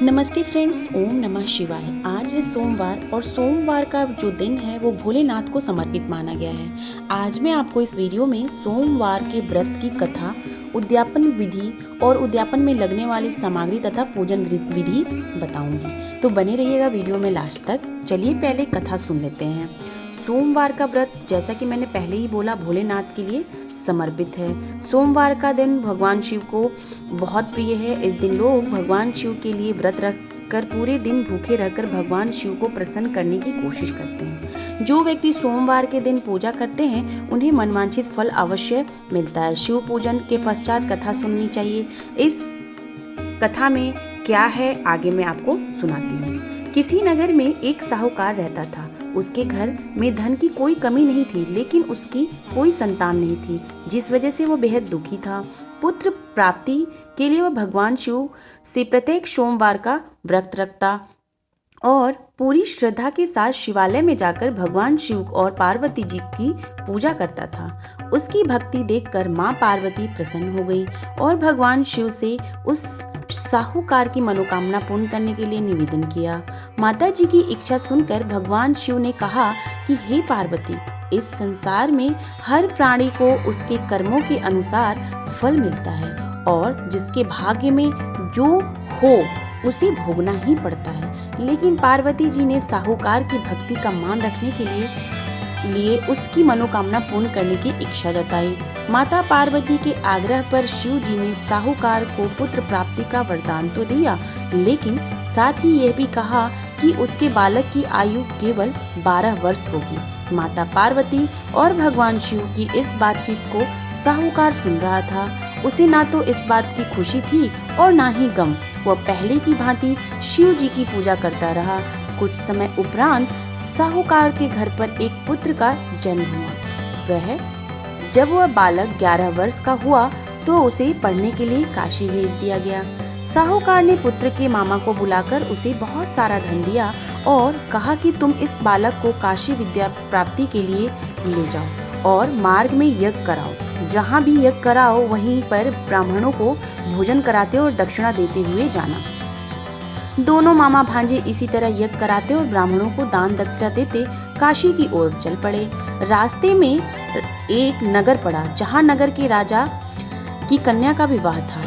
नमस्ते फ्रेंड्स, ओम नमः शिवाय। आज है सोमवार और सोमवार का जो दिन है वो भोलेनाथ को समर्पित माना गया है। आज मैं आपको इस वीडियो में सोमवार के व्रत की कथा, उद्यापन विधि और उद्यापन में लगने वाली सामग्री तथा पूजन विधि बताऊंगी। तो बने रहिएगा वीडियो में लास्ट तक। चलिए पहले कथा सुन लेते हैं। सोमवार का व्रत, जैसा कि मैंने पहले ही बोला, भोलेनाथ के लिए समर्पित है। सोमवार का दिन भगवान शिव को बहुत प्रिय है। इस दिन लोग भगवान शिव के लिए व्रत रख कर पूरे दिन भूखे रहकर भगवान शिव को प्रसन्न करने की कोशिश करते हैं। जो व्यक्ति सोमवार के दिन पूजा करते हैं उन्हें मनवांछित फल अवश्य मिलता है। शिव पूजन के पश्चात कथा सुननी चाहिए। इस कथा में क्या है आगे मैं आपको सुनाती हूँ। किसी नगर में एक साहूकार रहता था। उसके घर में धन की कोई कमी नहीं थी, लेकिन उसकी कोई संतान नहीं थी, जिस वजह से वो बेहद दुखी था। पुत्र प्राप्ति के लिए वह भगवान शिव से प्रत्येक सोमवार का व्रत रखता और पूरी श्रद्धा के साथ शिवालय में जाकर भगवान शिव और पार्वती जी की पूजा करता था। उसकी भक्ति देखकर मां पार्वती प्रसन्न हो गई और भगवान शिव से उस साहूकार की मनोकामना पूर्ण करने के लिए निवेदन किया। माता जी की इच्छा सुनकर भगवान शिव ने कहा कि हे पार्वती, इस संसार में हर प्राणी को उसके कर्मों के अनुसार फल मिलता है और जिसके भाग्य में जो हो उसे भोगना ही पड़ता है। लेकिन पार्वती जी ने साहूकार की भक्ति का मान रखने के लिए उसकी मनोकामना पूर्ण करने की इच्छा जताई। माता पार्वती के आग्रह पर शिव जी ने साहूकार को पुत्र प्राप्ति का वरदान तो दिया, लेकिन साथ ही यह भी कहा कि उसके बालक की आयु केवल 12 वर्ष होगी। माता पार्वती और भगवान शिव की इस बातचीत को साहूकार सुन रहा था। उसे ना तो इस बात की खुशी थी और ना ही गम। वह पहले की भांति शिव जी की पूजा करता रहा। कुछ समय उपरांत साहूकार के घर पर एक पुत्र का जन्म हुआ। जब वह बालक 11 वर्ष का हुआ तो उसे पढ़ने के लिए काशी भेज दिया गया। साहूकार ने पुत्र के मामा को बुलाकर उसे बहुत सारा धन दिया और कहा कि तुम इस बालक को काशी विद्या प्राप्ति के लिए ले जाओ और मार्ग में यज्ञ कराओ। जहाँ भी यज्ञ कराओ वहीं पर ब्राह्मणों को भोजन कराते और दक्षिणा देते हुए जाना। दोनों मामा भांजे इसी तरह यज्ञ कराते और ब्राह्मणों को दान दक्षिणा देते काशी की ओर चल पड़े। रास्ते में एक नगर पड़ा जहाँ नगर के राजा की कन्या का विवाह था,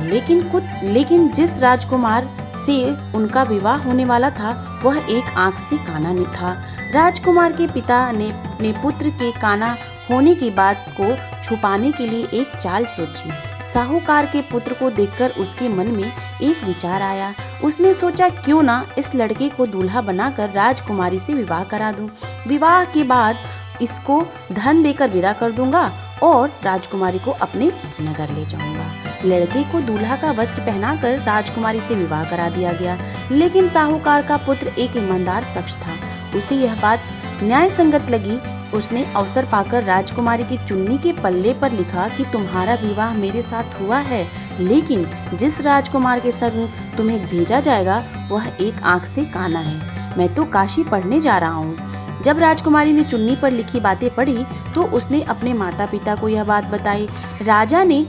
लेकिन जिस राजकुमार से उनका विवाह होने वाला था वह एक आंख से काना नहीं था। राजकुमार के पिता ने पुत्र के काना होने की बात को छुपाने के लिए एक चाल सोची। साहूकार के पुत्र को देखकर उसके मन में एक विचार आया। उसने सोचा क्यों ना इस लड़के को दूल्हा बनाकर राजकुमारी से विवाह करा दूं। विवाह के बाद इसको धन देकर विदा कर दूंगा और राजकुमारी को अपने नगर ले जाऊंगा। लड़के को दूल्हा का वस्त्र पहनाकर राजकुमारी से विवाह करा दिया गया, लेकिन साहूकार का पुत्र एक ईमानदार शख्स था। उसे यह बात न्याय संगत लगी। उसने अवसर पाकर राजकुमारी की चुन्नी के पल्ले पर लिखा कि तुम्हारा विवाह मेरे साथ हुआ है, लेकिन जिस राजकुमार के संग तुम्हें भेजा जाएगा वह एक आंख से काना है। मैं तो काशी पढ़ने जा रहा हूँ। जब राजकुमारी ने चुन्नी पर लिखी बातें पढ़ी तो उसने अपने माता पिता को यह बात बताई। राजा ने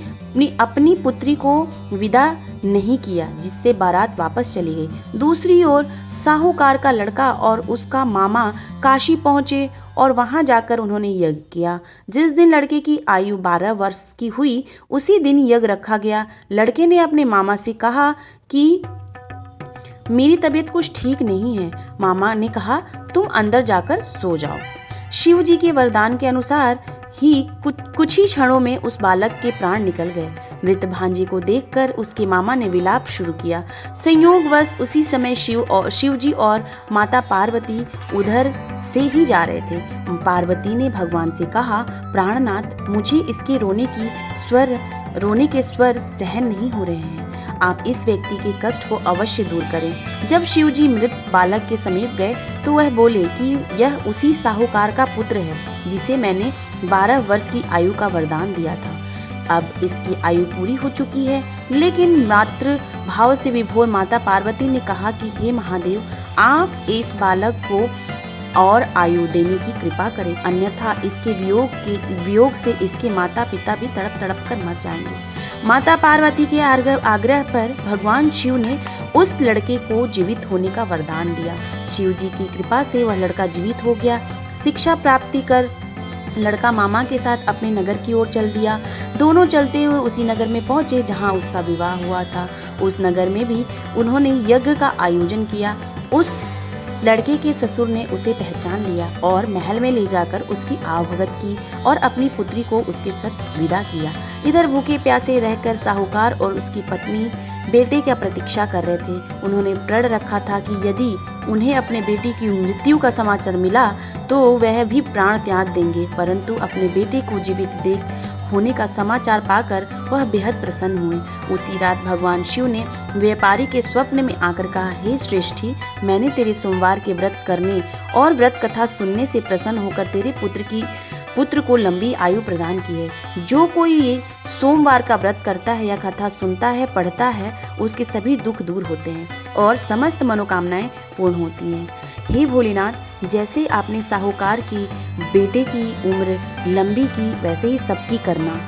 अपनी पुत्री को विदा नहीं किया, जिससे बारात वापस चली गई। दूसरी ओर साहूकार का लड़का और उसका मामा काशी पहुंचे और वहां जाकर उन्होंने यज्ञ किया। जिस दिन लड़के की आयु 12 वर्ष की हुई उसी दिन यज्ञ रखा गया। लड़के ने अपने मामा से कहा कि मेरी तबीयत कुछ ठीक नहीं है। मामा ने कहा तुम अंदर जाकर सो जाओ। शिव जी के वरदान के अनुसार ही कुछ ही क्षणों में उस बालक के प्राण निकल गए। मृत भांजे को देखकर उसके मामा ने विलाप शुरू किया। संयोगवश उसी समय शिव जी और माता पार्वती उधर से ही जा रहे थे। पार्वती ने भगवान से कहा, प्राणनाथ, मुझे इसके रोने के स्वर सहन नहीं हो रहे हैं। आप इस व्यक्ति के कष्ट को अवश्य दूर करें। जब शिव जी मृत बालक के समीप गए तो वह बोले कि यह उसी साहूकार का पुत्र है जिसे मैंने 12 वर्ष की आयु का वरदान दिया था। अब इसकी आयु पूरी हो चुकी है, लेकिन मातृ भाव से विभोर माता पार्वती ने कहा कि हे महादेव, आप इस बालक को और आयु देने की कृपा करें, अन्यथा इसके वियोग से इसके माता पिता भी तड़प तड़प कर मर जाएंगे। माता पार्वती के आग्रह पर भगवान शिव ने उस लड़के को जीवित होने का वरदान दिया। शिव जी की कृपा से वह लड़का जीवित हो गया। शिक्षा प्राप्ति कर लड़का मामा के साथ अपने नगर की ओर चल दिया। दोनों चलते हुए उसी नगर में पहुंचे जहां उसका विवाह हुआ था। उस नगर में भी उन्होंने यज्ञ का आयोजन किया। उस लड़के के ससुर ने उसे पहचान लिया और महल में ले जाकर उसकी आवभगत की और अपनी पुत्री को उसके साथ विदा किया। इधर भूखे प्यासे रहकर साहूकार और उसकी पत्नी बेटे की प्रतीक्षा कर रहे थे। उन्होंने प्रण रखा था कि यदि उन्हें अपने बेटे की मृत्यु का समाचार मिला तो वह भी प्राण त्याग देंगे, परंतु अपने बेटे को जीवित देख होने का समाचार पाकर वह बेहद प्रसन्न हुए। उसी रात भगवान शिव ने व्यापारी के स्वप्न में आकर कहा, हे श्रेष्ठी, मैंने तेरे सोमवार के व्रत करने और व्रत कथा सुनने से प्रसन्न होकर तेरे पुत्र को लंबी आयु प्रदान की है। जो कोई ये सोमवार का व्रत करता है या कथा सुनता है, पढ़ता है, उसके सभी दुख दूर होते हैं और समस्त मनोकामनाएं पूर्ण होती हैं। हे भोलेनाथ, जैसे आपने साहूकार की बेटे की उम्र लंबी की, वैसे ही सबकी करना।